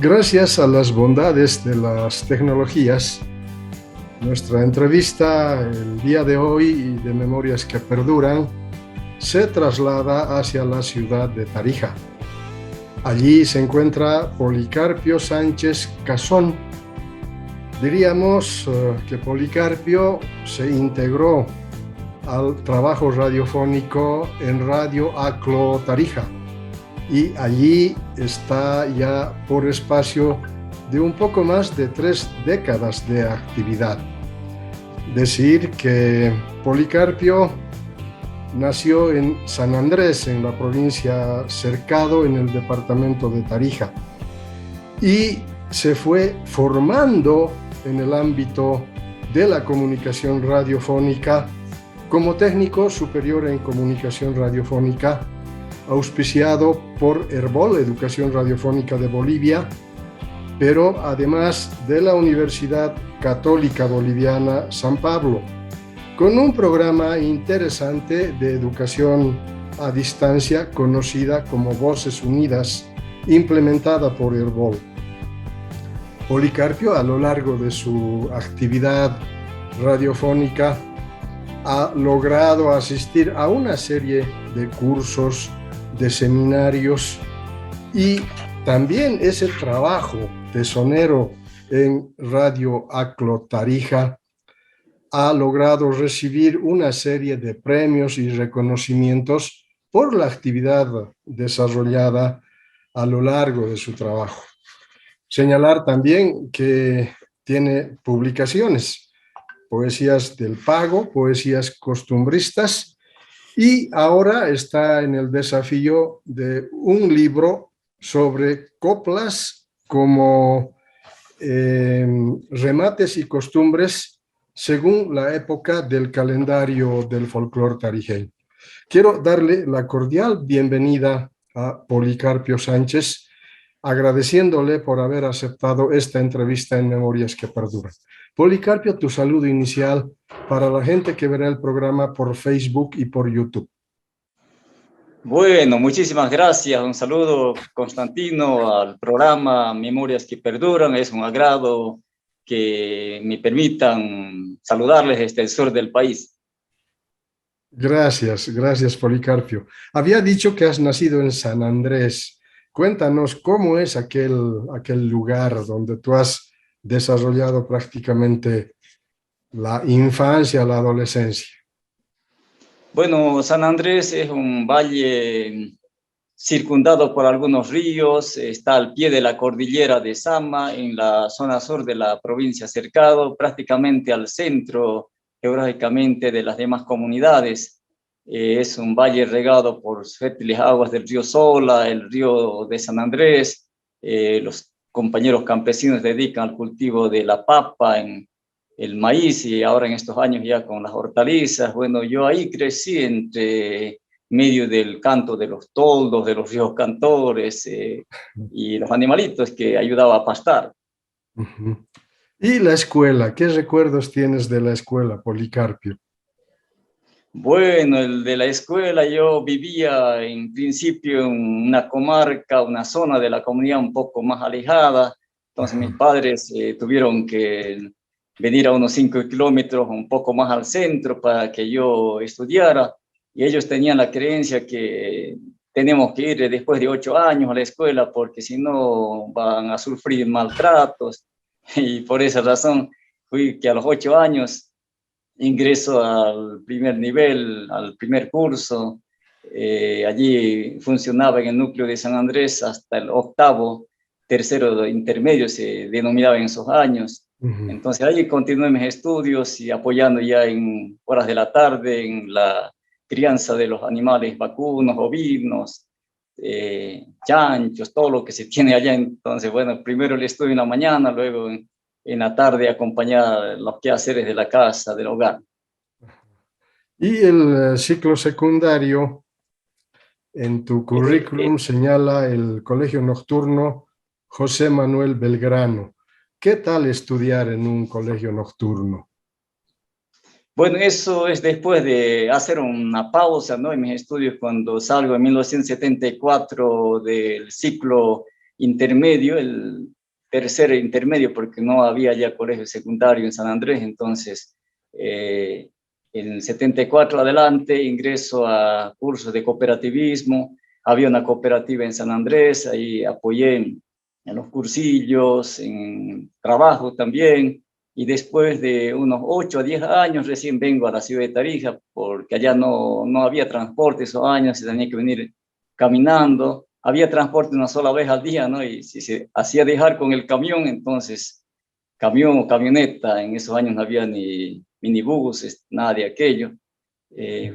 Gracias a las bondades de las tecnologías, nuestra entrevista el día de hoy y de Memorias que Perduran se traslada hacia la ciudad de Tarija. Allí se encuentra Policarpio Sánchez Casón. Diríamos que Policarpio se integró al trabajo radiofónico en Radio ACLO Tarija y allí está ya por espacio de un poco más de 3 décadas de actividad. Decir que Policarpio nació en San Andrés, en la provincia Cercado, en el departamento de Tarija, y se fue formando en el ámbito de la comunicación radiofónica como técnico superior en comunicación radiofónica, auspiciado por Herbol, Educación Radiofónica de Bolivia, pero además de la Universidad Católica Boliviana San Pablo, con un programa interesante de educación a distancia conocida como Voces Unidas, implementada por Herbol. Policarpio, a lo largo de su actividad radiofónica, ha logrado asistir a una serie de cursos, de seminarios, y también ese trabajo tesonero en Radio ACLO Tarija ha logrado recibir una serie de premios y reconocimientos por la actividad desarrollada a lo largo de su trabajo. Señalar también que tiene publicaciones, Poesías del Pago, Poesías Costumbristas, y ahora está en el desafío de un libro sobre coplas como remates y costumbres según la época del calendario del folclore tarijeño. Quiero darle la cordial bienvenida a Policarpio Sánchez, agradeciéndole por haber aceptado esta entrevista en Memorias que Perduran. Policarpio, tu saludo inicial para la gente que verá el programa por Facebook y por YouTube. Bueno, muchísimas gracias. Un saludo, Constantino, al programa Memorias que Perduran. Es un agrado que me permitan saludarles desde el sur del país. Gracias, gracias, Policarpio. Había dicho que has nacido en San Andrés. Cuéntanos cómo es aquel lugar donde tú has desarrollado prácticamente la infancia, la adolescencia. Bueno, San Andrés es un valle circundado por algunos ríos, está al pie de la cordillera de Sama, en la zona sur de la provincia Cercado, prácticamente al centro geográficamente de las demás comunidades. Es un valle regado por fértiles aguas del río Sola, el río de San Andrés. Los compañeros campesinos dedican al cultivo de la papa, el maíz, y ahora en estos años ya con las hortalizas. Bueno, yo ahí crecí entre medio del canto de los toldos, de los ríos cantores y los animalitos que ayudaba a pastar. Uh-huh. ¿Y la escuela? ¿Qué recuerdos tienes de la escuela, Policarpio? Bueno, el de la escuela, yo vivía en principio en una comarca, una zona de la comunidad un poco más alejada. Entonces mis padres tuvieron que venir a unos 5 kilómetros, un poco más al centro, para que yo estudiara. Y ellos tenían la creencia que tenemos que ir después de 8 años a la escuela, porque si no van a sufrir maltratos. Y por esa razón fui que a los 8 años ingreso al primer nivel, al primer curso. Allí funcionaba en el núcleo de San Andrés hasta el octavo, tercero intermedio se denominaba en esos años. Uh-huh. Entonces allí continué mis estudios y apoyando ya en horas de la tarde en la crianza de los animales vacunos, ovinos, chanchos, todo lo que se tiene allá. Entonces, bueno, primero el estudio en la mañana, luego en la tarde acompañar los quehaceres de la casa, del hogar. Y el ciclo secundario, en tu currículum señala el Colegio Nocturno José Manuel Belgrano. ¿Qué tal estudiar en un colegio nocturno? Bueno, eso es después de hacer una pausa, ¿no?, en mis estudios cuando salgo en 1974 del ciclo intermedio. El tercer intermedio porque no había ya colegio secundario en San Andrés, entonces en el 74 adelante ingreso a cursos de cooperativismo, había una cooperativa en San Andrés, ahí apoyé en los cursillos, en trabajo también, y después de unos 8 a 10 años recién vengo a la ciudad de Tarija, porque allá no había transporte esos años, se tenía que venir caminando, había transporte una sola vez al día, ¿no? Y si se hacía dejar con el camión, entonces camión o camioneta, en esos años no había ni minibuses, nada de aquello.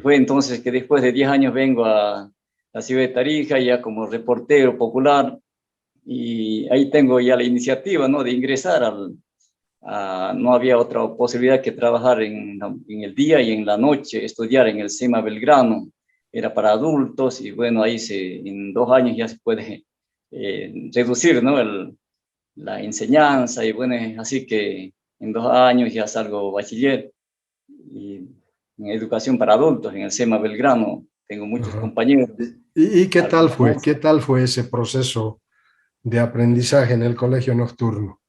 Fue entonces que después de 10 años vengo a la ciudad de Tarija, ya como reportero popular, y ahí tengo ya la iniciativa, ¿no? De ingresar no había otra posibilidad que trabajar en el día y en la noche, estudiar en el SEMA Belgrano, era para adultos y bueno, ahí en 2 años ya se puede reducir, ¿no? La enseñanza y bueno, así que en 2 años ya salgo bachiller y en educación para adultos en el SEMA Belgrano, tengo muchos Ajá. compañeros. ¿Y qué tal fue? Algunos, ¿Qué tal fue ese proceso de aprendizaje en el colegio nocturno?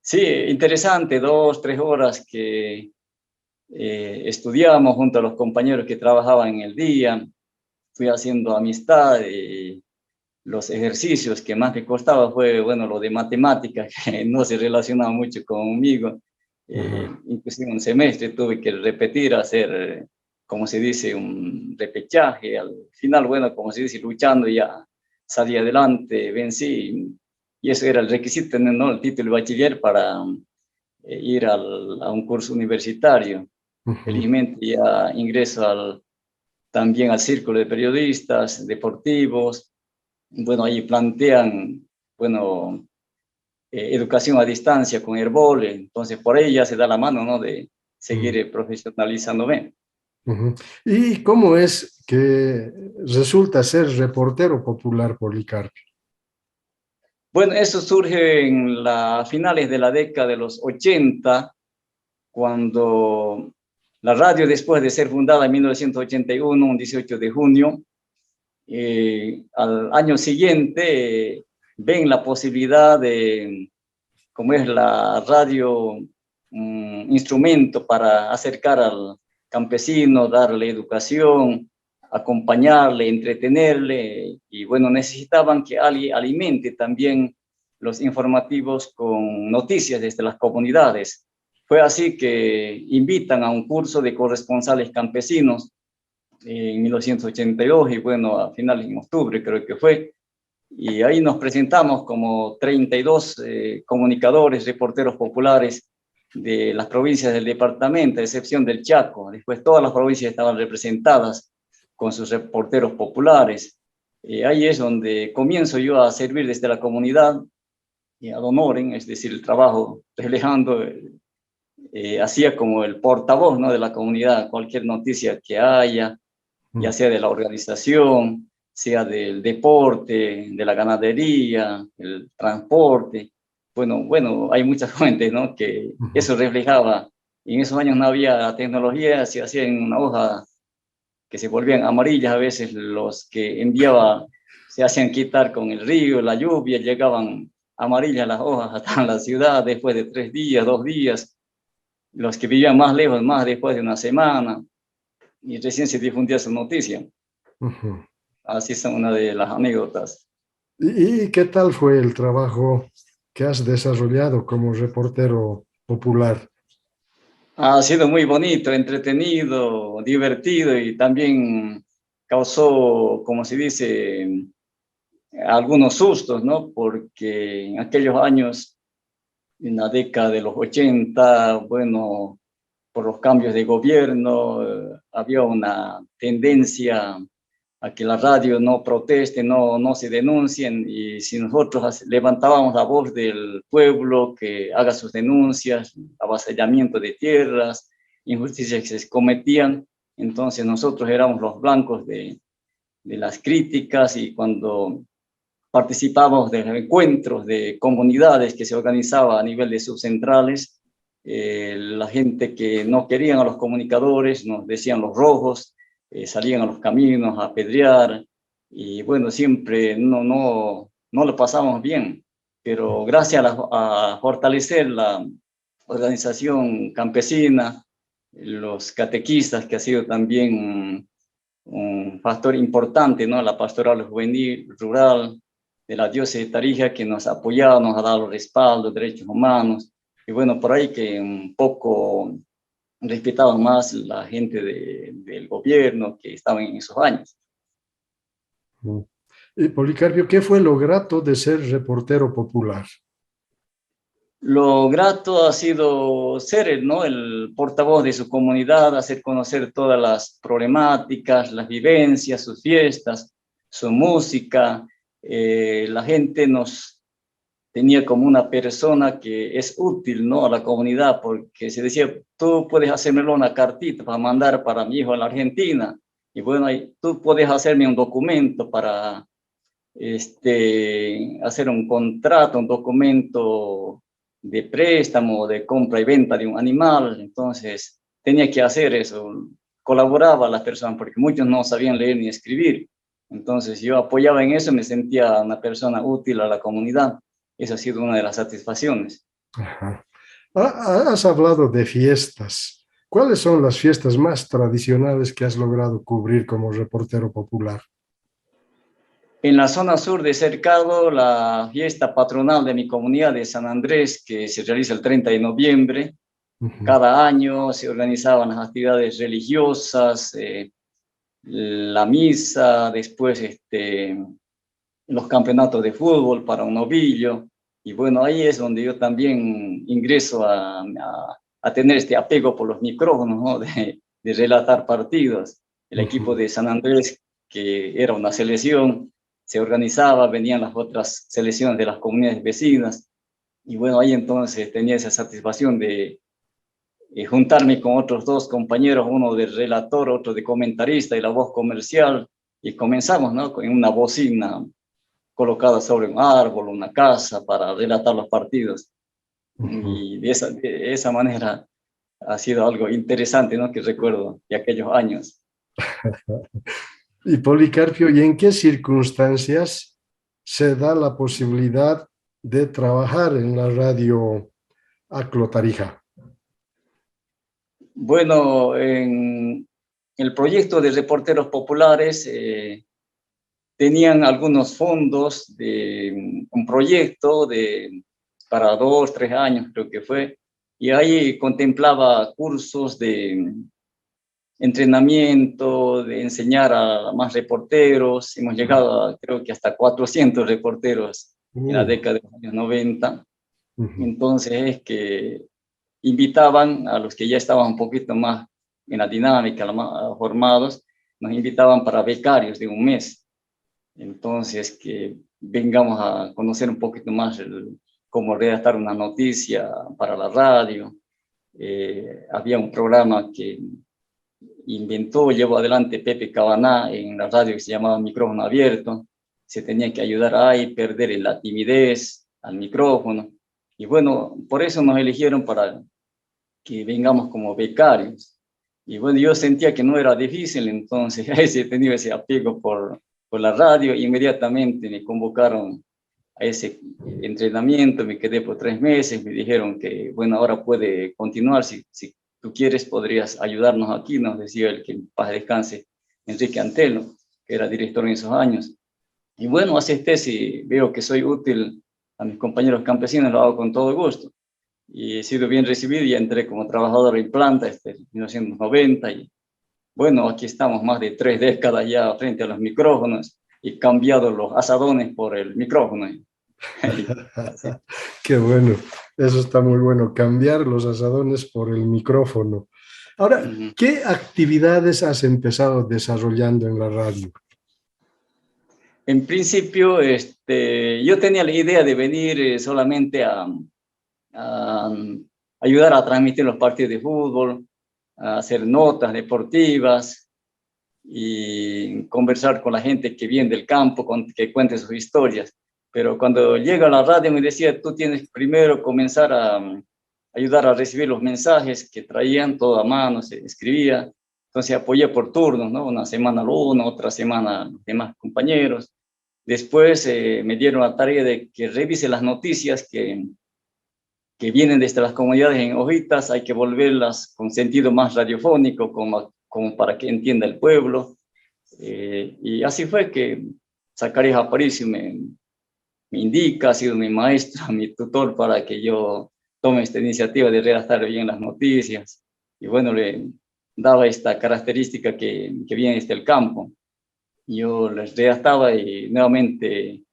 sí, interesante, 2, 3 horas que estudiamos junto a los compañeros que trabajaban en el día, fui haciendo amistad y los ejercicios que más me costaba fue, bueno, lo de matemáticas, que no se relacionaba mucho conmigo. Ajá. Inclusive un semestre tuve que repetir, hacer, como se dice, un repechaje. Al final, bueno, como se dice, luchando ya salí adelante, vencí. Y eso era el requisito, tener, ¿no? El título de bachiller para ir a un curso universitario. Ujú. Felizmente ya ingreso también al círculo de periodistas deportivos. Bueno, ahí plantean, bueno, educación a distancia con Herbole, entonces por ahí ya se da la mano, ¿no? De seguir Mm. profesionalizándome. Ujú. ¿Y cómo es que resulta ser reportero popular, Policarpio? Bueno, eso surge en las finales de la década de los 80, cuando la radio, después de ser fundada en 1981, un 18 de junio, al año siguiente ven la posibilidad de, como es la radio, un instrumento para acercar al campesino, darle educación, acompañarle, entretenerle, y bueno, necesitaban que alguien alimente también los informativos con noticias desde las comunidades. Fue así que invitan a un curso de corresponsales campesinos en 1982 y bueno, a finales de octubre creo que fue, y ahí nos presentamos como 32 comunicadores, reporteros populares de las provincias del departamento, a excepción del Chaco. Después todas las provincias estaban representadas con sus reporteros populares. Ahí es donde comienzo yo a servir desde la comunidad, ad honorem, es decir, el trabajo reflejando, hacía como el portavoz, ¿no? De la comunidad, cualquier noticia que haya, ya Mm. sea de la organización, sea del deporte, de la ganadería, el transporte. Bueno, hay muchas fuentes, ¿no? Que Ujú. eso reflejaba. Y en esos años no había tecnología, se hacía en una hoja que se volvían amarillas, a veces los que enviaba se hacían quitar con el río, la lluvia, llegaban amarillas las hojas hasta la ciudad después de 3 días, 2 días. Los que vivían más lejos, más después de una semana, y recién se difundía su noticia. Ujú. Así son una de las anécdotas. ¿Y qué tal fue el trabajo que has desarrollado como reportero popular? Ha sido muy bonito, entretenido, divertido y también causó, como se dice, algunos sustos, ¿no? Porque en aquellos años, en la década de los 80, bueno, por los cambios de gobierno, había una tendencia a que la radio no proteste, no se denuncien, y si nosotros levantábamos la voz del pueblo que haga sus denuncias, avasallamiento de tierras, injusticias que se cometían, entonces nosotros éramos los blancos de las críticas, y cuando participábamos de encuentros de comunidades que se organizaban a nivel de subcentrales, la gente que no querían a los comunicadores nos decían los rojos, salían a los caminos a apedrear, y bueno, siempre no lo pasamos bien. pero gracias a fortalecer la organización campesina, los catequistas, que ha sido también un factor importante, ¿no? La pastoral juvenil rural de la diócesis de Tarija, que nos ha apoyado, nos ha dado respaldo, derechos humanos, y bueno, por ahí que un poco respetaba más la gente del gobierno que estaba en esos años. Policarpio, ¿qué fue lo grato de ser reportero popular? Lo grato ha sido ser, ¿no?, el portavoz de su comunidad, hacer conocer todas las problemáticas, las vivencias, sus fiestas, su música. La gente nos tenía como una persona que es útil, ¿no?, a la comunidad, porque se decía, tú puedes hacérmelo una cartita para mandar para mi hijo en la Argentina, y bueno, tú puedes hacerme un documento para hacer un contrato, un documento de préstamo, de compra y venta de un animal. Entonces tenía que hacer eso, colaboraba a las personas porque muchos no sabían leer ni escribir. Entonces yo apoyaba en eso, me sentía una persona útil a la comunidad. Esa ha sido una de las satisfacciones. Ajá. Has hablado de fiestas. ¿Cuáles son las fiestas más tradicionales que has logrado cubrir como reportero popular? En la zona sur de Cercado, la fiesta patronal de mi comunidad de San Andrés, que se realiza el 30 de noviembre, Ujú. cada año se organizaban las actividades religiosas, la misa, después los campeonatos de fútbol para un novillo. Y bueno, ahí es donde yo también ingreso a tener este apego por los micrófonos, ¿no?, de relatar partidos. El equipo Ujú. de San Andrés, que era una selección, se organizaba, venían las otras selecciones de las comunidades vecinas. Y bueno, ahí entonces tenía esa satisfacción de juntarme con otros dos compañeros, uno de relator, otro de comentarista y la voz comercial, y comenzamos, ¿no?, con una bocina colocada sobre un árbol, una casa, para relatar los partidos. Ujú. Y de esa manera ha sido algo interesante, ¿no?, que recuerdo de aquellos años. Y Policarpio, ¿y en qué circunstancias se da la posibilidad de trabajar en la radio ACLO Tarija? Bueno, en el proyecto de reporteros populares tenían algunos fondos de un proyecto para 2, 3 años, creo que fue, y ahí contemplaba cursos de entrenamiento, de enseñar a más reporteros. Hemos llegado a, creo que hasta 400 reporteros en la Uh, década de los años 90. Ujú. Entonces es que invitaban a los que ya estaban un poquito más en la dinámica, más formados, nos invitaban para becarios de un mes. Entonces, que vengamos a conocer un poquito más cómo redactar una noticia para la radio. Había un programa que llevó adelante Pepe Cabaná en la radio, que se llamaba Micrófono Abierto. Se tenía que ayudar a perder la timidez al micrófono. Y bueno, por eso nos eligieron para que vengamos como becarios. Y bueno, yo sentía que no era difícil, entonces he tenido ese apego por la radio. Inmediatamente me convocaron a ese entrenamiento, me quedé por 3 meses, me dijeron que, bueno, ahora puede continuar, si tú quieres podrías ayudarnos aquí, nos decía el que en paz descanse, Enrique Antelo, que era director en esos años. Y bueno, acepté, si veo que soy útil a mis compañeros campesinos, lo hago con todo gusto. Y he sido bien recibido y entré como trabajador en planta en 1990. Y bueno, aquí estamos más de 3 décadas ya frente a los micrófonos y cambiado los asadones por el micrófono. Así. Qué bueno, eso está muy bueno, cambiar los asadones por el micrófono. Ahora, Ujú. ¿qué actividades has empezado desarrollando en la radio? En principio, yo tenía la idea de venir solamente a ayudar a transmitir los partidos de fútbol, a hacer notas deportivas y conversar con la gente que viene del campo, que cuente sus historias. Pero cuando llega a la radio me decía, tú tienes primero comenzar a ayudar a recibir los mensajes que traían, todo a mano, se escribía. Entonces apoyé por turnos, ¿no? Una semana al uno, otra semana a los demás compañeros. Después me dieron la tarea de que revise las noticias que vienen desde las comunidades en hojitas, hay que volverlas con sentido más radiofónico, como para que entienda el pueblo. Y así fue que Zacarías Aparicio me indica, ha sido mi maestro, mi tutor para que yo tome esta iniciativa de redactar bien las noticias. Y bueno, le daba esta característica que viene desde el campo. Yo les redactaba y nuevamente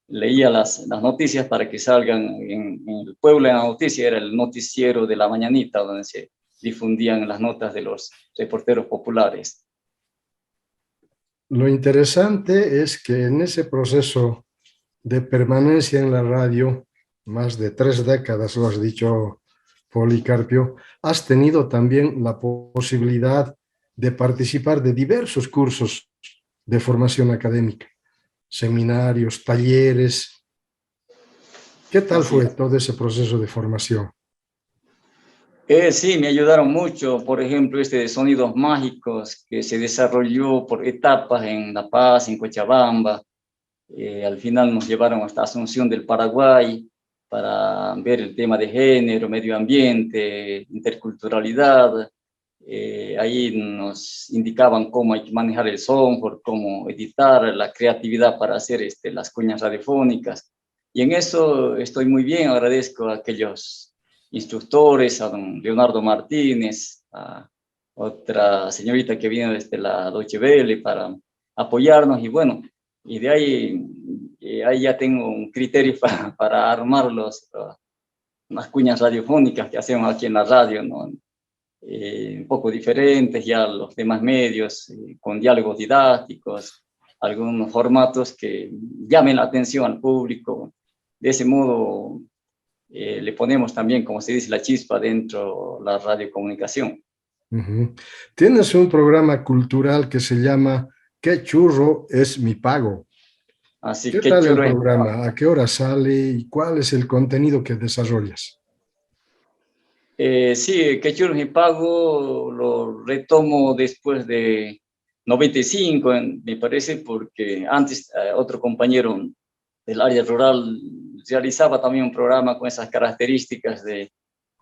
leía las noticias para que salgan en el pueblo. En la noticia era el noticiero de la mañanita, donde se difundían las notas de los reporteros populares. Lo interesante es que en ese proceso de permanencia en la radio, más de 3 décadas, lo has dicho, Policarpio, has tenido también la posibilidad de participar de diversos cursos de formación académica, seminarios, talleres. ¿Qué tal Así fue es. todo ese proceso de formación? Sí, me ayudaron mucho, por ejemplo, este de sonidos mágicos que se desarrolló por etapas en La Paz, en Cochabamba. Al final nos llevaron hasta Asunción del Paraguay para ver el tema de género, medio ambiente, interculturalidad. Ahí nos indicaban cómo hay que manejar el software, cómo editar, la creatividad para hacer las cuñas radiofónicas. Y en eso estoy muy bien, agradezco a aquellos instructores, a don Leonardo Martínez, a otra señorita que vino desde la Deutsche Welle para apoyarnos. Y bueno, y de ahí ya tengo un criterio para armar las cuñas radiofónicas que hacemos aquí en la radio, ¿no? Un poco diferentes ya a los demás medios, con diálogos didácticos, algunos formatos que llamen la atención al público. De ese modo le ponemos también, como se dice, la chispa dentro de la radiocomunicación. Uh-huh. Tienes un programa cultural que se llama ¿Qué churro es mi pago? Así ¿Qué que tal el chulo. programa? ¿A qué hora sale y cuál es el contenido que desarrollas? Sí, que chulo mi pago lo retomo después de 95, me parece, porque antes otro compañero del área rural realizaba también un programa con esas características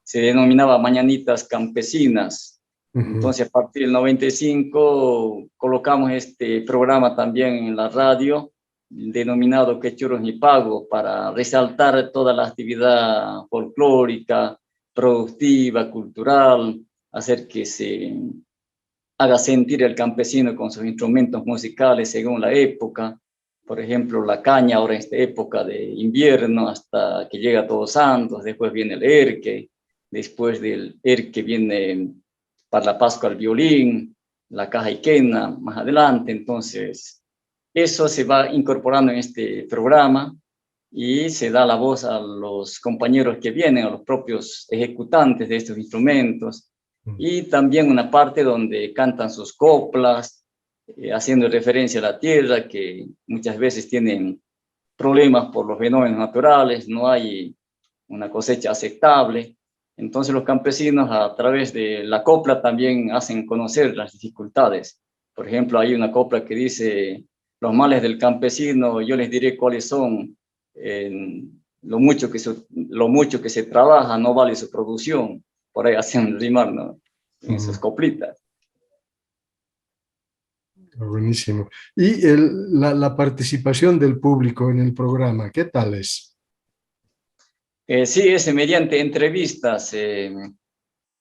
se denominaba Mañanitas Campesinas. Uh-huh. Entonces, a partir del 95 colocamos este programa también en la radio, denominado Que Churros Ni Pago, para resaltar toda la actividad folclórica, productiva, cultural, hacer que se haga sentir el campesino con sus instrumentos musicales según la época. Por ejemplo, la caña ahora en esta época de invierno hasta que llega Todos Santos, después viene el erque, después del erque viene para la Pascua el violín, la caja y quena más adelante. Entonces, eso se va incorporando en este programa y se da la voz a los compañeros que vienen, a los propios ejecutantes de estos instrumentos, y también una parte donde cantan sus coplas, haciendo referencia a la tierra, que muchas veces tienen problemas por los fenómenos naturales, no hay una cosecha aceptable. Entonces los campesinos a través de la copla también hacen conocer las dificultades. Por ejemplo, hay una copla que dice, los males del campesino, yo les diré cuáles son. Lo mucho que se trabaja no vale su producción. Por ahí hacen rimar, ¿no? En sus Uh-huh. coplitas. Buenísimo. Y la participación del público en el programa, ¿qué tal es? Sí, es mediante entrevistas.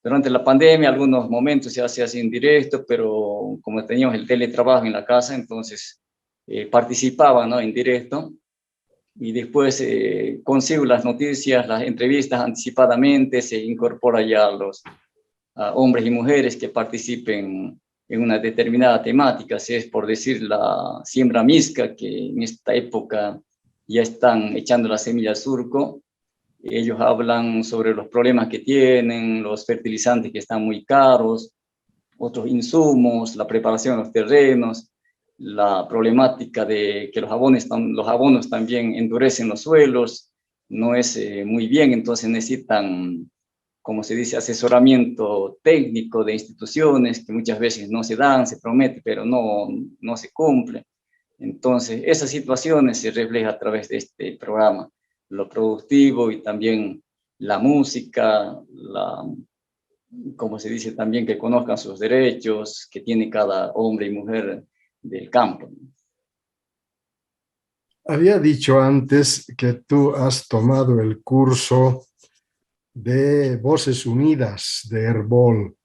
Durante la pandemia, algunos momentos ya se hacía en directo, pero como teníamos el teletrabajo en la casa, entonces participaba, ¿no?, en directo. Y después consigo las noticias, las entrevistas anticipadamente, se incorpora ya a hombres y mujeres que participen en una determinada temática, si es por decir la siembra misca, que en esta época ya están echando la semilla al surco. Ellos hablan sobre los problemas que tienen, los fertilizantes que están muy caros, otros insumos, la preparación de los terrenos, la problemática de que los abonos también endurecen los suelos, no es muy bien, entonces necesitan, como se dice, asesoramiento técnico de instituciones que muchas veces no se dan, se promete, pero no se cumple. Entonces, esas situaciones se reflejan a través de este programa, lo productivo y también la música, como se dice también, que conozcan sus derechos que tiene cada hombre y mujer del campo. Había dicho antes que tú has tomado el curso de Voces Unidas de Herbol.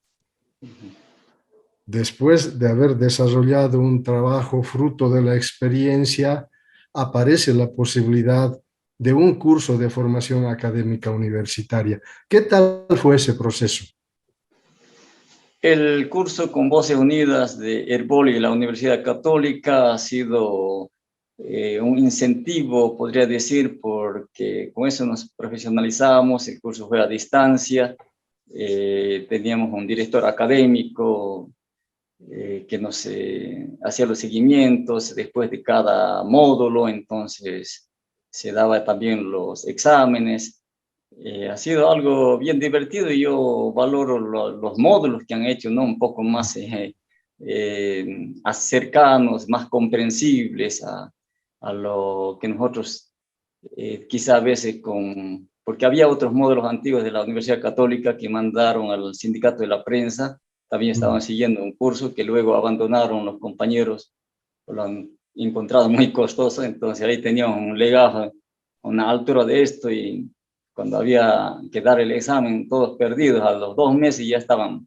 Después de haber desarrollado un trabajo fruto de la experiencia, aparece la posibilidad de un curso de formación académica universitaria. ¿Qué tal fue ese proceso? El curso con Voces Unidas de Herbol y la Universidad Católica ha sido un incentivo, podría decir, porque con eso nos profesionalizamos. El curso fue a distancia, teníamos un director académico que nos hacía los seguimientos después de cada módulo, entonces se daba también los exámenes. Ha sido algo bien divertido y yo valoro los módulos que han hecho, ¿no? Un poco más cercanos, más comprensibles a lo que nosotros quizá a veces porque había otros módulos antiguos de la Universidad Católica que mandaron al sindicato de la prensa, también estaban siguiendo un curso que luego abandonaron los compañeros, lo han encontrado muy costoso, entonces ahí teníamos un legajo a una altura de esto y cuando había que dar el examen, todos perdidos, a los 2 meses ya estaban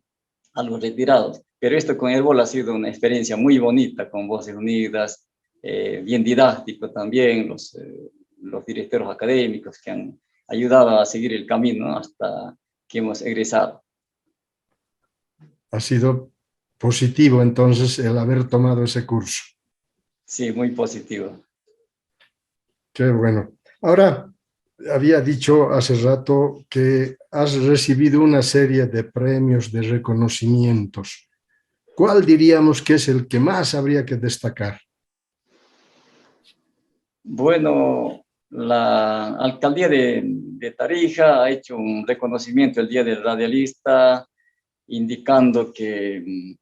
algo retirados. Pero esto con Herbol ha sido una experiencia muy bonita, con Voces Unidas, bien didáctico también, los directores académicos que han ayudado a seguir el camino, ¿no? Hasta que hemos egresado. Ha sido positivo entonces el haber tomado ese curso. Sí, muy positivo. Qué bueno. Ahora, había dicho hace rato que has recibido una serie de premios, de reconocimientos. ¿Cuál diríamos que es el que más habría que destacar? Bueno, la alcaldía de Tarija ha hecho un reconocimiento el Día del Radialista, indicando que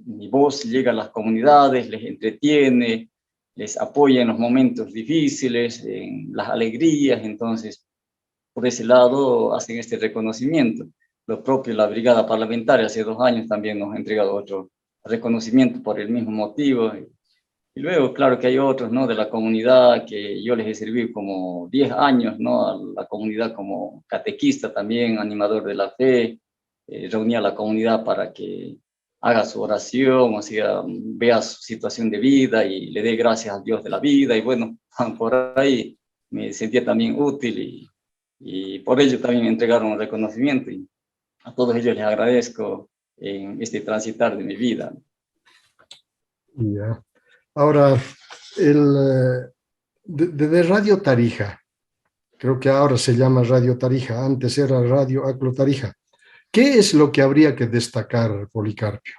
mi voz llega a las comunidades, les entretiene, les apoya en los momentos difíciles, en las alegrías. Entonces, por ese lado hacen este reconocimiento. Lo propio, la brigada parlamentaria hace 2 años también nos ha entregado otro reconocimiento por el mismo motivo. Y luego, claro que hay otros, ¿no? De la comunidad que yo les he servido como 10 años, ¿no? A la comunidad como catequista también, animador de la fe, reunía a la comunidad para que haga su oración, o sea, vea su situación de vida y le dé gracias al Dios de la vida. Y bueno, por ahí me sentía también útil y por ello también me entregaron un reconocimiento. Y a todos ellos les agradezco en este transitar de mi vida. Ya. Ahora, de Radio Tarija, creo que ahora se llama Radio Tarija, antes era Radio Aclo Tarija. ¿Qué es lo que habría que destacar, Policarpio?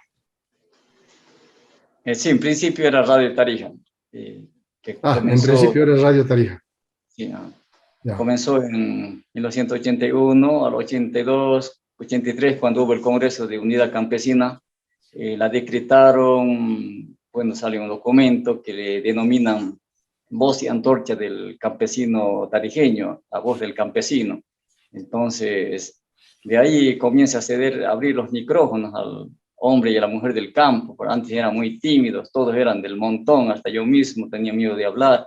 Sí, en principio era Radio Tarija, que En comenzó, principio era Radio Tarija. sí, Ya. comenzó en 1981, al 82, 83, cuando hubo el Congreso de Unidad Campesina. La decretaron, bueno, sale un documento que le denominan voz y antorcha del campesino tarijeño, la voz del campesino. Entonces, de ahí comienza a ceder, a abrir los micrófonos al hombre y a la mujer del campo, porque antes eran muy tímidos, todos eran del montón, hasta yo mismo tenía miedo de hablar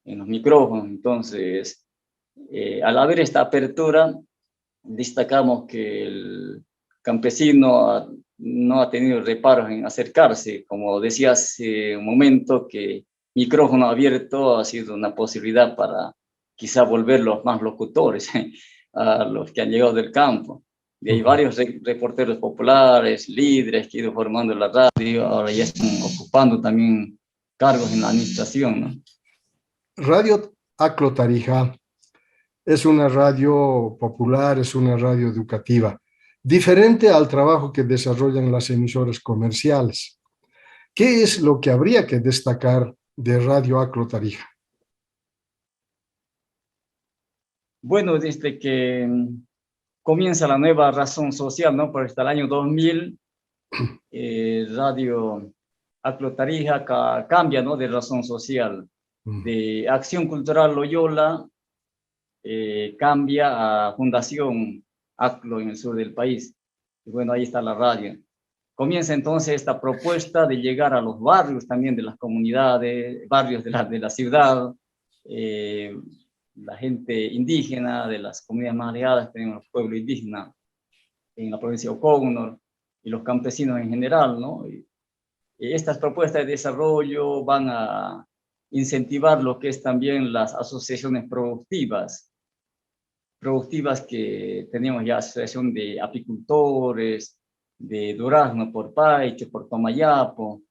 en los micrófonos. Entonces, al haber esta apertura, destacamos que el campesino no ha tenido reparos en acercarse. Como decía hace un momento, que micrófono abierto ha sido una posibilidad para quizá volverlos más locutores a los que han llegado del campo. Y hay varios reporteros populares, líderes que han ido formando la radio, ahora ya están ocupando también cargos en la administración, ¿no? Radio Aclo Tarija es una radio popular, es una radio educativa, diferente al trabajo que desarrollan las emisoras comerciales. ¿Qué es lo que habría que destacar de Radio Aclo Tarija? Bueno, desde que comienza la nueva razón social, ¿no? Por hasta el año 2000, Radio Aclo Tarija cambia, ¿no?, de razón social. De Acción Cultural Loyola cambia a Fundación Aclo en el sur del país. Y bueno, ahí está la radio. Comienza entonces esta propuesta de llegar a los barrios también de las comunidades, barrios de la ciudad, la gente indígena, de las comunidades más alejadas, tenemos el pueblo indígena en la provincia de Ocógnor, y los campesinos en general, ¿no? Y estas propuestas de desarrollo van a incentivar lo que es también las asociaciones productivas que tenemos ya, asociación de apicultores, de durazno por Paiche, por Tomayapo.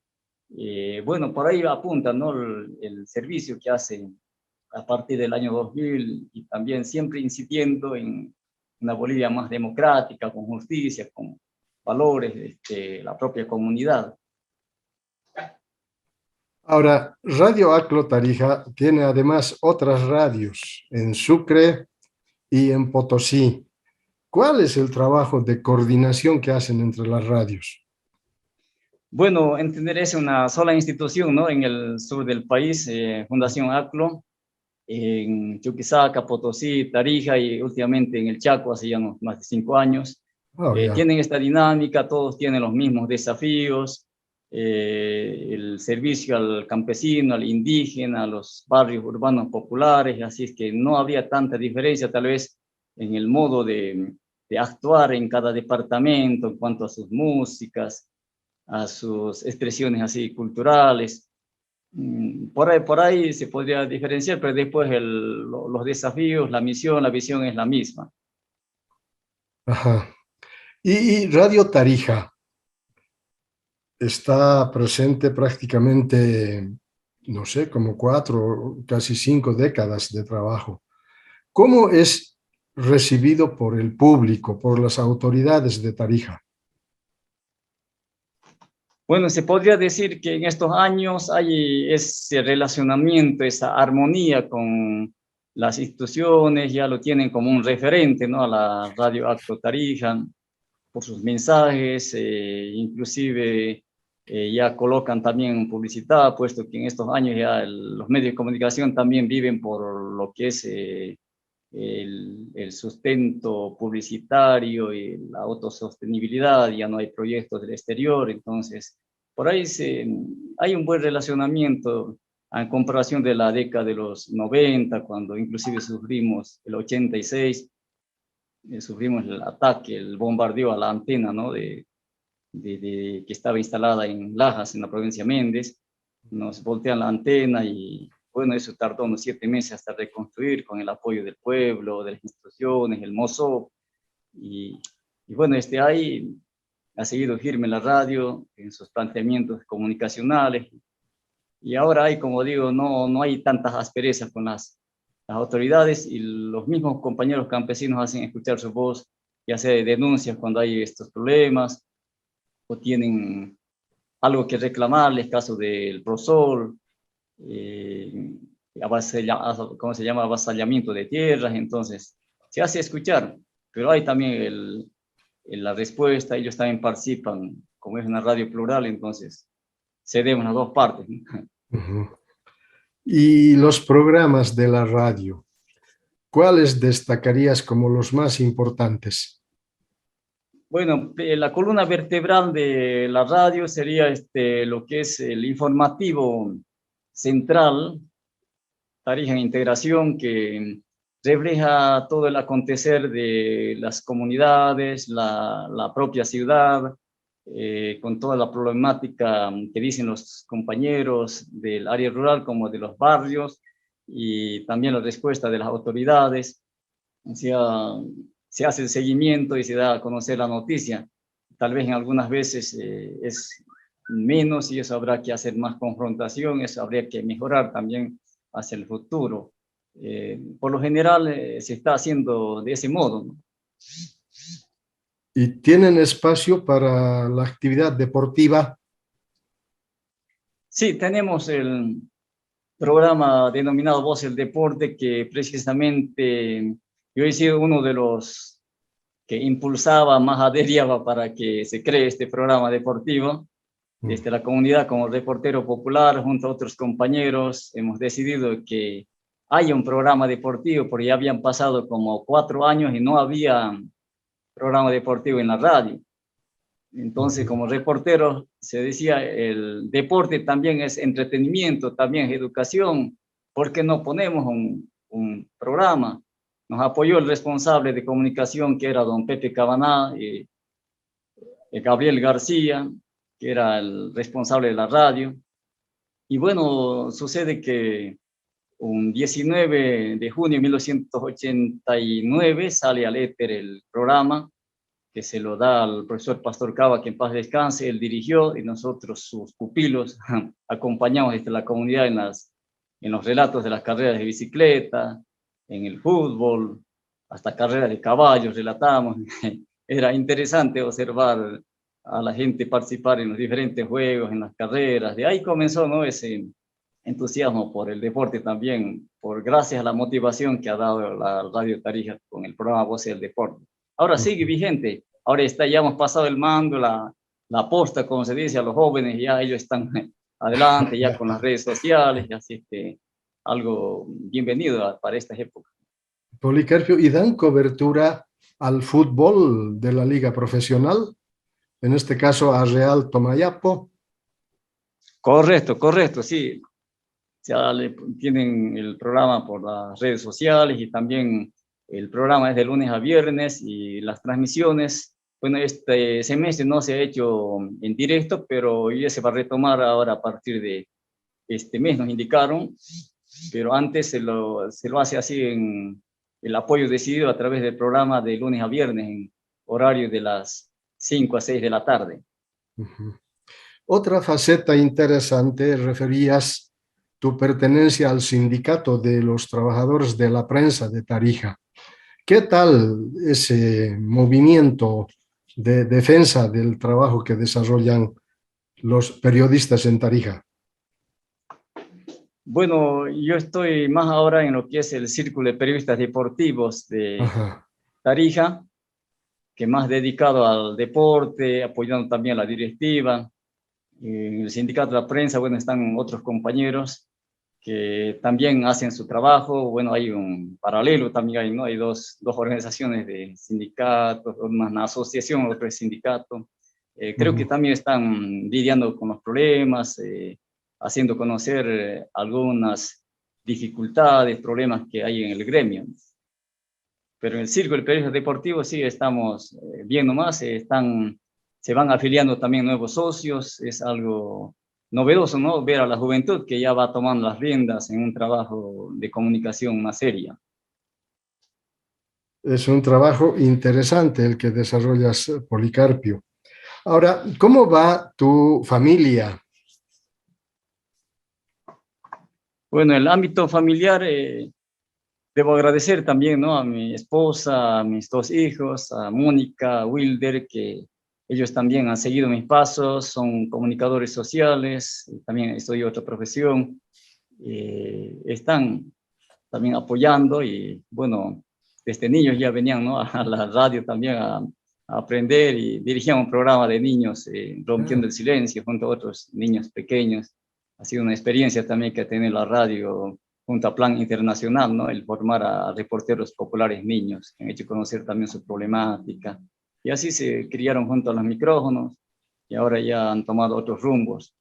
Bueno, por ahí apunta, ¿no?, el servicio que hacen a partir del año 2000, y también siempre incidiendo en una Bolivia más democrática, con justicia, con valores de la propia comunidad. Ahora, Radio Aclo Tarija tiene además otras radios en Sucre y en Potosí. ¿Cuál es el trabajo de coordinación que hacen entre las radios? Bueno, entender es una sola institución, ¿no?, en el sur del país, Fundación Aclo, en Chuquisaca, Potosí, Tarija y últimamente en el Chaco, hace ya más de 5 años. Tienen esta dinámica, todos tienen los mismos desafíos, el servicio al campesino, al indígena, a los barrios urbanos populares, así es que no habría tanta diferencia tal vez en el modo de actuar en cada departamento en cuanto a sus músicas, a sus expresiones así culturales. Por ahí se podría diferenciar, pero después los desafíos, la misión, la visión es la misma. Ajá. Y Radio Tarija está presente prácticamente, no sé, como 4, casi 5 décadas de trabajo. ¿Cómo es recibido por el público, por las autoridades de Tarija? Bueno, se podría decir que en estos años hay ese relacionamiento, esa armonía con las instituciones, ya lo tienen como un referente, ¿no?, a la Radio Aclo Tarija, por sus mensajes, inclusive ya colocan también publicidad, puesto que en estos años ya los medios de comunicación también viven por lo que es el sustento publicitario y la autosostenibilidad, ya no hay proyectos del exterior, entonces por ahí hay un buen relacionamiento en comparación de la década de los 90, cuando inclusive sufrimos el 86, sufrimos el ataque, el bombardeo a la antena, ¿no?, que estaba instalada en Lajas, en la provincia de Méndez. Nos voltean la antena y bueno, eso tardó unos 7 meses hasta reconstruir con el apoyo del pueblo, de las instituciones, el MOSOP. Y bueno, ahí ha seguido firme la radio en sus planteamientos comunicacionales. Y ahora hay, como digo, no hay tantas asperezas con las autoridades, y los mismos compañeros campesinos hacen escuchar su voz, ya sea de denuncias cuando hay estos problemas, o tienen algo que reclamarles, caso del Prosol, ¿cómo se llama? Avasallamiento de tierras. Entonces se hace escuchar, pero hay también la respuesta, ellos también participan, como es una radio plural, entonces cedemos las dos partes. Uh-huh. Y los programas de la radio, ¿cuáles destacarías como los más importantes? Bueno, la columna vertebral de la radio sería lo que es el informativo central, Tarija en Integración, que refleja todo el acontecer de las comunidades, la propia ciudad, con toda la problemática que dicen los compañeros del área rural como de los barrios, y también la respuesta de las autoridades. O sea, se hace el seguimiento y se da a conocer la noticia. Tal vez en algunas veces es menos, y eso habrá que hacer más confrontación, eso habría que mejorar también hacia el futuro. Por lo general se está haciendo de ese modo, ¿no? ¿Y tienen espacio para la actividad deportiva? Sí, tenemos el programa denominado Voz del Deporte, que precisamente yo he sido uno de los que impulsaba, más adhería para que se cree este programa deportivo. Desde la comunidad, como reportero popular, junto a otros compañeros, hemos decidido que haya un programa deportivo, porque ya habían pasado como 4 años y no había programa deportivo en la radio. Entonces, como reportero, se decía, el deporte también es entretenimiento, también es educación. ¿Por qué no ponemos un programa? Nos apoyó el responsable de comunicación, que era don Pepe Cabaná, y Gabriel García, que era el responsable de la radio. Y bueno, sucede que un 19 de junio de 1989 sale al éter el programa, que se lo da al profesor Pastor Cava, que en paz descanse. Él dirigió y nosotros, sus pupilos, acompañamos desde la comunidad en los relatos de las carreras de bicicleta, en el fútbol, hasta carreras de caballos relatamos. Era interesante observar a la gente participar en los diferentes juegos, en las carreras. De ahí comenzó, ¿no?, ese entusiasmo por el deporte también, gracias a la motivación que ha dado la Radio Tarija con el programa Voces del Deporte. Ahora sigue vigente, ahora ya hemos pasado el mando, la posta, como se dice, a los jóvenes, ya ellos están adelante, ya con las redes sociales, así que algo bienvenido para estas épocas. Policarpio, ¿y dan cobertura al fútbol de la liga profesional? En este caso a Real Tomayapo. Correcto, sí. Ya tienen el programa por las redes sociales y también el programa es de lunes a viernes y las transmisiones, bueno, este semestre no se ha hecho en directo, pero ya se va a retomar ahora a partir de este mes, nos indicaron, pero antes se lo hace así en el apoyo decidido a través del programa de lunes a viernes en horario de las 5 a 6 de la tarde. Otra faceta interesante, referías tu pertenencia al sindicato de los trabajadores de la prensa de Tarija. ¿Qué tal ese movimiento de defensa del trabajo que desarrollan los periodistas en Tarija? Bueno, yo estoy más ahora en lo que es el Círculo de Periodistas Deportivos de Tarija, que más dedicado al deporte, apoyando también a la directiva. En el sindicato de la prensa, bueno, están otros compañeros que también hacen su trabajo. Bueno, hay un paralelo también, ¿no? Hay dos organizaciones de sindicatos, una asociación, otro es sindicato. Creo que también están lidiando con los problemas, haciendo conocer algunas dificultades, problemas que hay en el gremio. Pero en el Círculo de Periodistas Deportivos sí estamos bien nomás, se van afiliando también nuevos socios, es algo novedoso, ¿no?, ver a la juventud que ya va tomando las riendas en un trabajo de comunicación más seria. Es un trabajo interesante el que desarrollas, Policarpio. Ahora, ¿cómo va tu familia? Bueno, en el ámbito familiar, debo agradecer también, ¿no?, a mi esposa, a mis 2 hijos, a Mónica, a Wilder, que ellos también han seguido mis pasos, son comunicadores sociales, también estudié otra profesión, están también apoyando y bueno, desde niños ya venían, ¿no?, a la radio también a aprender y dirigían un programa de niños, Rompiendo el Silencio, junto a otros niños pequeños. Ha sido una experiencia también que ha tenido la radio junto a Plan Internacional, ¿no?, el formar a reporteros populares niños, que han hecho conocer también su problemática. Y así se criaron junto a los micrófonos y ahora ya han tomado otros rumbos,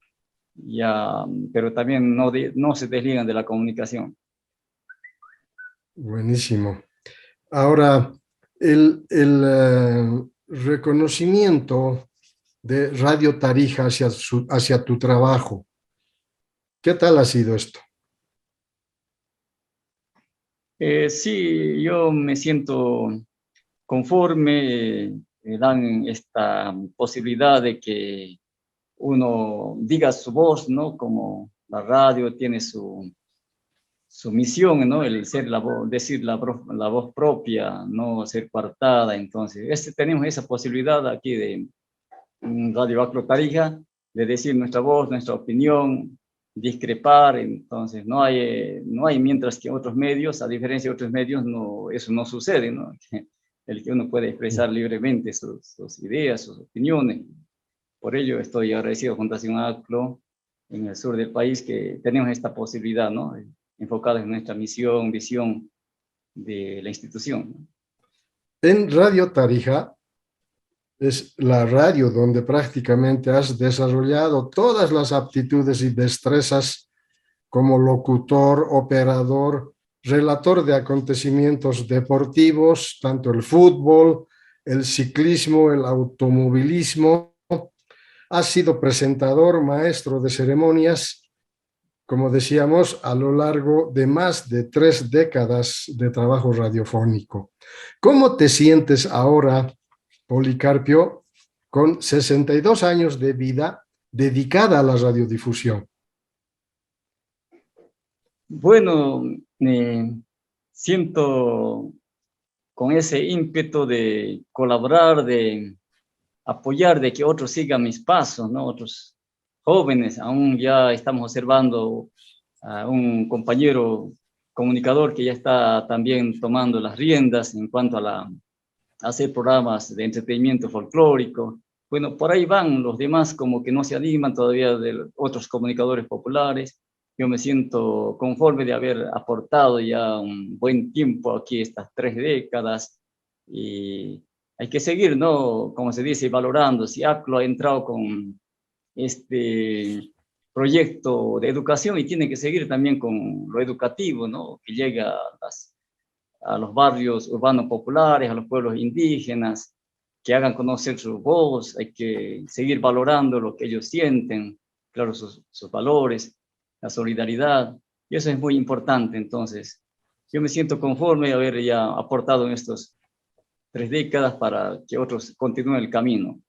ya, pero también no se desligan de la comunicación. Buenísimo. Ahora, el reconocimiento de Radio Tarija hacia tu trabajo, ¿qué tal ha sido esto? Sí, yo me siento conforme, dan esta posibilidad de que uno diga su voz, ¿no? Como la radio tiene su misión, ¿no?, el ser la voz, decir la voz propia, no ser coartada. Entonces, tenemos esa posibilidad aquí de Radio Aclo Tarija, de decir nuestra voz, nuestra opinión, discrepar. Entonces, no hay, mientras que otros medios, a diferencia de otros medios, eso no sucede, ¿no? El que uno puede expresar libremente sus ideas, sus opiniones. Por ello estoy agradecido a Fundación ACLO en el sur del país que tenemos esta posibilidad, ¿no? Enfocada en nuestra misión, visión de la institución. En Radio Tarija es la radio donde prácticamente has desarrollado todas las aptitudes y destrezas como locutor, operador, relator de acontecimientos deportivos, tanto el fútbol, el ciclismo, el automovilismo. Has sido presentador, maestro de ceremonias, como decíamos, a lo largo de más de 3 décadas de trabajo radiofónico. ¿Cómo te sientes ahora, Policarpio, con 62 años de vida dedicada a la radiodifusión? Bueno, siento con ese ímpetu de colaborar, de apoyar, de que otros sigan mis pasos, ¿no? Otros jóvenes, aún ya estamos observando a un compañero comunicador que ya está también tomando las riendas en cuanto a hacer programas de entretenimiento folclórico. Bueno, por ahí van los demás como que no se animan todavía de otros comunicadores populares. Yo me siento conforme de haber aportado ya un buen tiempo aquí, estas 3 décadas, y hay que seguir, ¿no? Como se dice, valorando. Si ACLO ha entrado con este proyecto de educación y tiene que seguir también con lo educativo, ¿no? Que llega a los barrios urbanos populares, a los pueblos indígenas, que hagan conocer su voz, hay que seguir valorando lo que ellos sienten, claro, sus valores, la solidaridad, y eso es muy importante. Entonces, yo me siento conforme de haber ya aportado en estos 3 décadas para que otros continúen el camino.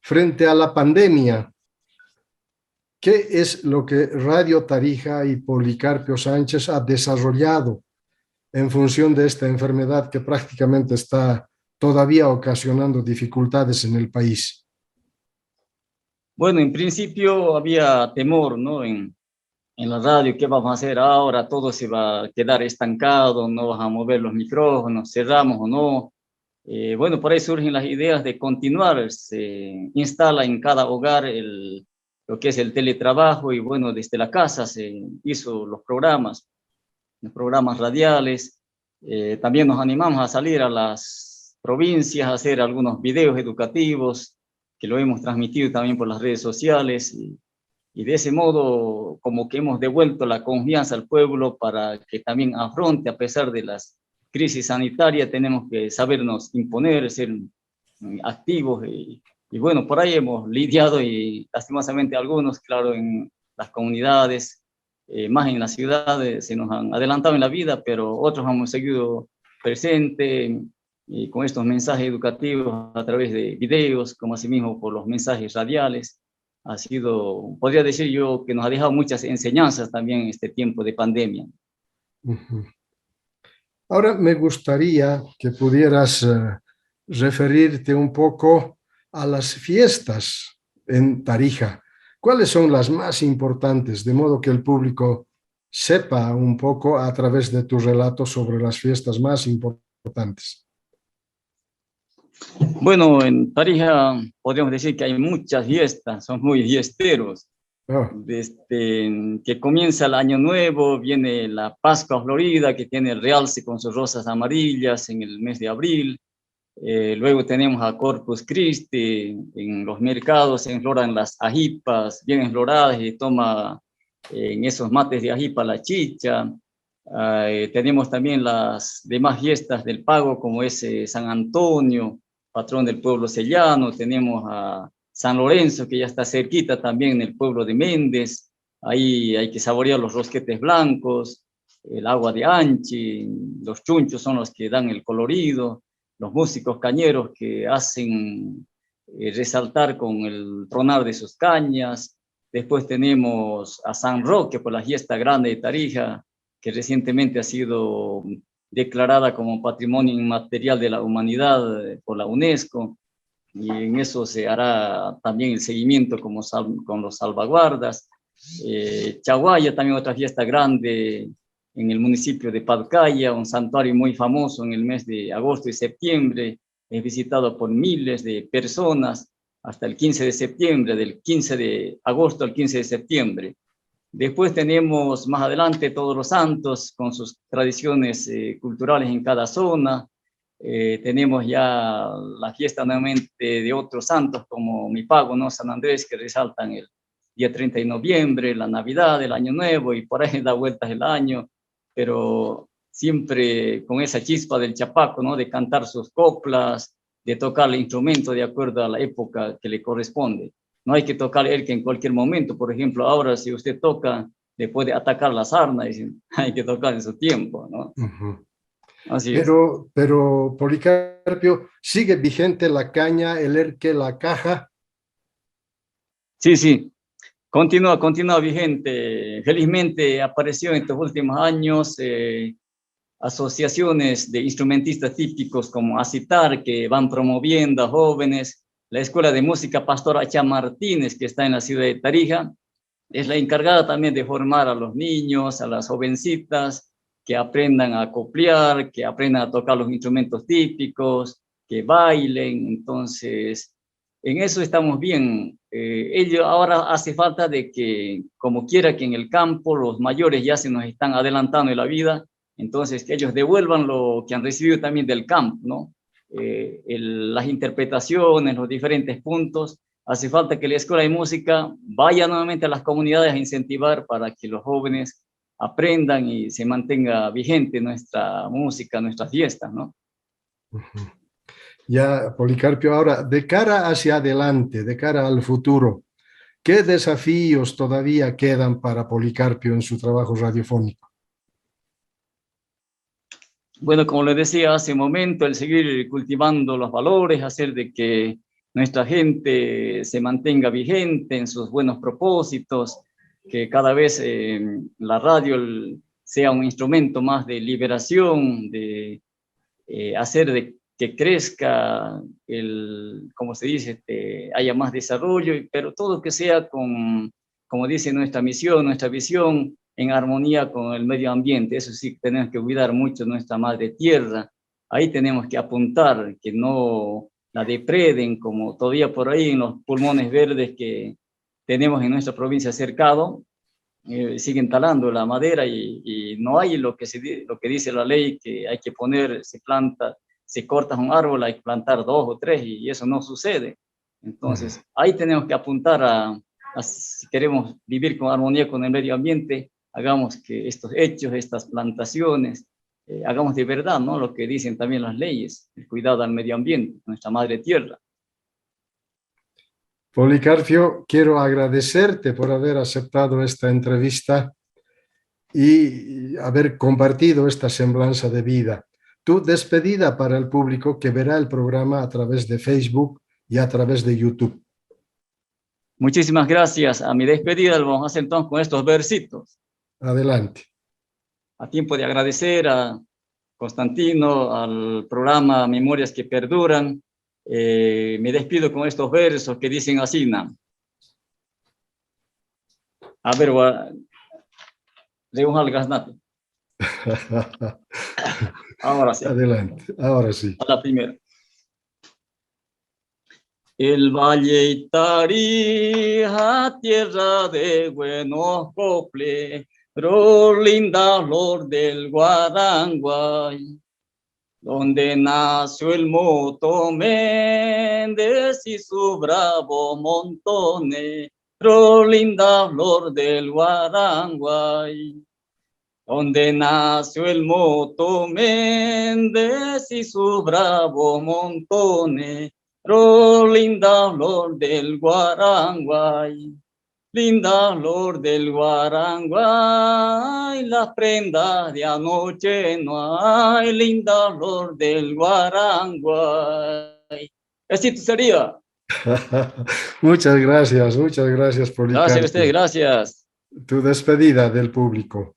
Frente a la pandemia, ¿qué es lo que Radio Tarija y Policarpio Sánchez ha desarrollado en función de esta enfermedad que prácticamente está todavía ocasionando dificultades en el país? Bueno, en principio había temor, ¿no? En la radio, ¿qué vamos a hacer ahora? Todo se va a quedar estancado, no vas a mover los micrófonos, cerramos o no. Bueno, por ahí surgen las ideas de continuar, se instala en cada hogar lo que es el teletrabajo y bueno, desde la casa se hizo los programas radiales. También nos animamos a salir a las provincias, a hacer algunos videos educativos, que lo hemos transmitido también por las redes sociales, y de ese modo como que hemos devuelto la confianza al pueblo para que también afronte, a pesar de las crisis sanitarias, tenemos que sabernos imponer, ser activos, y bueno, por ahí hemos lidiado y lastimosamente algunos, claro, en las comunidades, más en las ciudades, se nos han adelantado en la vida, pero otros hemos seguido presentes y con estos mensajes educativos a través de videos, como asimismo por los mensajes radiales. Ha sido, podría decir yo, que nos ha dejado muchas enseñanzas también este tiempo de pandemia. Uh-huh. Ahora me gustaría que pudieras referirte un poco a las fiestas en Tarija. ¿Cuáles son las más importantes? De modo que el público sepa un poco a través de tu relato sobre las fiestas más importantes. Bueno, en Tarija podríamos decir que hay muchas fiestas, son muy fiesteros. Oh. Desde que comienza el Año Nuevo, viene la Pascua Florida, que tiene el realce con sus rosas amarillas en el mes de abril. Luego tenemos a Corpus Christi, en los mercados se enfloran las ajipas bien enfloradas y toma en esos mates de ajipa la chicha. Tenemos también las demás fiestas del pago, como es San Antonio, patrón del pueblo sellano. Tenemos a San Lorenzo, que ya está cerquita también en el pueblo de Méndez. Ahí hay que saborear los rosquetes blancos, el agua de anchi, los chunchos son los que dan el colorido, los músicos cañeros que hacen resaltar con el tronar de sus cañas. Después tenemos a San Roque por la fiesta grande de Tarija, que recientemente ha sido declarada como Patrimonio Inmaterial de la Humanidad por la UNESCO, y en eso se hará también el seguimiento con los salvaguardas. Chaguaya, también otra fiesta grande en el municipio de Padcaya, un santuario muy famoso en el mes de agosto y septiembre, es visitado por miles de personas. hasta el 15 de septiembre, del 15 de agosto al 15 de septiembre. Después tenemos más adelante Todos los Santos con sus tradiciones culturales en cada zona. Tenemos ya la fiesta nuevamente de otros santos como Mipago, ¿no? San Andrés, que resaltan el día 30 de noviembre, la Navidad, el Año Nuevo, y por ahí da vueltas el año, pero siempre con esa chispa del chapaco, ¿no? De cantar sus coplas, de tocar el instrumento de acuerdo a la época que le corresponde. No hay que tocar el que en cualquier momento. Por ejemplo, ahora si usted toca, le puede atacar la sarna, y hay que tocar en su tiempo, ¿no? Ujú. Así es. Pero, Policarpio, ¿sigue vigente la caña, el erque, la caja? Sí, sí. Continúa vigente. Felizmente apareció en estos últimos años asociaciones de instrumentistas típicos como ACITAR, que van promoviendo a jóvenes. La Escuela de Música Pastor Acha Martínez, que está en la ciudad de Tarija, es la encargada también de formar a los niños, a las jovencitas, que aprendan a coplear, que aprendan a tocar los instrumentos típicos, que bailen. Entonces, en eso estamos bien. Ello ahora hace falta de que, como quiera que en el campo los mayores ya se nos están adelantando en la vida, entonces que ellos devuelvan lo que han recibido también del campo, ¿no? Las interpretaciones, los diferentes puntos. Hace falta que la Escuela de Música vaya nuevamente a las comunidades a incentivar para que los jóvenes aprendan y se mantenga vigente nuestra música, nuestras fiestas, ¿no? Ya, Policarpio, ahora, de cara hacia adelante, de cara al futuro, ¿qué desafíos todavía quedan para Policarpio en su trabajo radiofónico? Bueno, como les decía hace un momento, el seguir cultivando los valores, hacer de que nuestra gente se mantenga vigente en sus buenos propósitos, que cada vez la radio sea un instrumento más de liberación, de hacer de que crezca como se dice, haya más desarrollo, pero todo que sea como dice nuestra misión, nuestra visión, en armonía con el medio ambiente. Eso sí, tenemos que cuidar mucho nuestra madre tierra. Ahí tenemos que apuntar, que no la depreden, como todavía por ahí en los pulmones verdes que tenemos en nuestra provincia cercado, siguen talando la madera y no hay lo que dice la ley, que hay que poner, se planta, se corta un árbol, hay que plantar 2 o 3, y eso no sucede. Entonces, ahí tenemos que apuntar si queremos vivir con armonía con el medio ambiente, hagamos que estos hechos, estas plantaciones, hagamos de verdad, ¿no? Lo que dicen también las leyes, el cuidado al medio ambiente, nuestra madre tierra. Policarpio, quiero agradecerte por haber aceptado esta entrevista y haber compartido esta semblanza de vida. Tu despedida para el público que verá el programa a través de Facebook y a través de YouTube. Muchísimas gracias. A mi despedida lo vamos a hacer entonces con estos versitos. Adelante. A tiempo de agradecer a Constantino, al programa Memorias que Perduran, me despido con estos versos que dicen así, ¿no? A ver, ahora sí. Adelante, ahora sí. A la primera. El Valle Tarija, tierra de buenos coples, linda flor del Guaranguay, donde nació el Moto Méndez y su bravo montones, linda flor del Guaranguay, donde nació el Moto Méndez y su bravo montones, linda flor del Guaranguay. Linda flor del Guaranguay, las prendas de anoche no hay, linda flor del Guaranguay. Así sería. Muchas gracias, Policarpio. Gracias a usted, gracias. Tu despedida del público.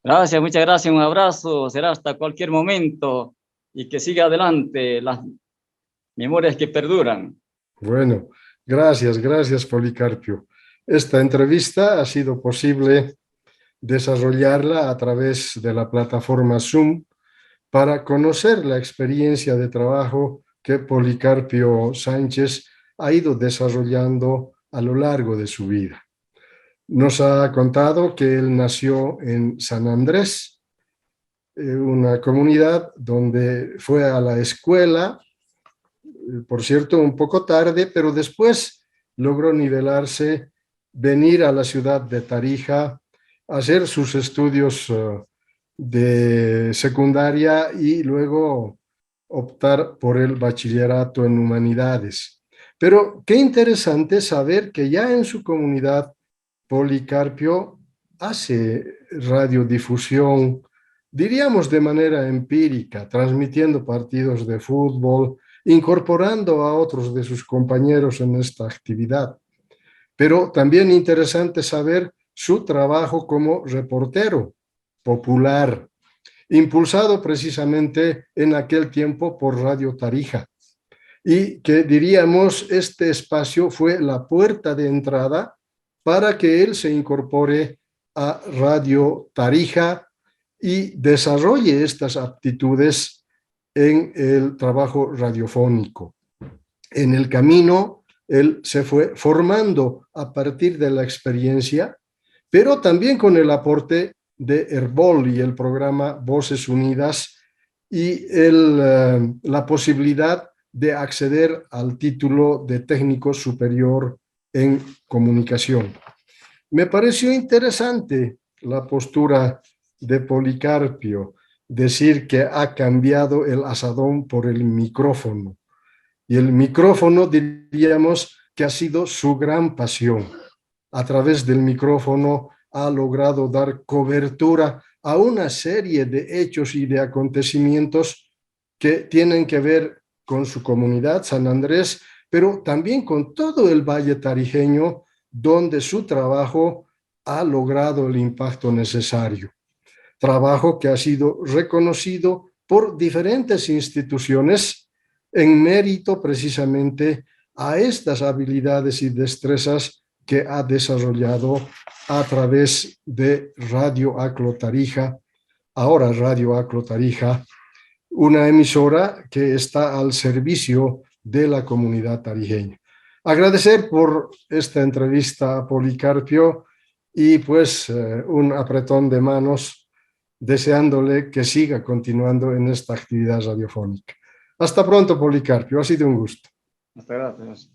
Gracias, muchas gracias, un abrazo, será hasta cualquier momento y que siga adelante las memorias que perduran. Bueno. Gracias, Policarpio. Esta entrevista ha sido posible desarrollarla a través de la plataforma Zoom para conocer la experiencia de trabajo que Policarpio Sánchez ha ido desarrollando a lo largo de su vida. Nos ha contado que él nació en San Andrés, una comunidad donde fue a la escuela, por cierto, un poco tarde, pero después logró nivelarse, venir a la ciudad de Tarija, hacer sus estudios de secundaria y luego optar por el bachillerato en humanidades. Pero qué interesante saber que ya en su comunidad Policarpio hace radiodifusión, diríamos de manera empírica, transmitiendo partidos de fútbol, incorporando a otros de sus compañeros en esta actividad. Pero también interesante saber su trabajo como reportero popular, impulsado precisamente en aquel tiempo por Radio Tarija, y que diríamos este espacio fue la puerta de entrada para que él se incorpore a Radio Tarija y desarrolle estas aptitudes en el trabajo radiofónico. En el camino, él se fue formando a partir de la experiencia, pero también con el aporte de Herbol y el programa Voces Unidas y la posibilidad de acceder al título de técnico superior en comunicación. Me pareció interesante la postura de Policarpio, decir que ha cambiado el asadón por el micrófono. Y el micrófono, diríamos, que ha sido su gran pasión. A través del micrófono ha logrado dar cobertura a una serie de hechos y de acontecimientos que tienen que ver con su comunidad, San Andrés, pero también con todo el Valle Tarijeño, donde su trabajo ha logrado el impacto necesario. Trabajo que ha sido reconocido por diferentes instituciones en mérito precisamente a estas habilidades y destrezas que ha desarrollado a través de Radio Aclo Tarija, ahora Radio Aclo Tarija, una emisora que está al servicio de la comunidad tarijeña. Agradecer por esta entrevista a Policarpio y pues un apretón de manos deseándole que siga continuando en esta actividad radiofónica. Hasta pronto, Policarpio, ha sido un gusto. Hasta gracias.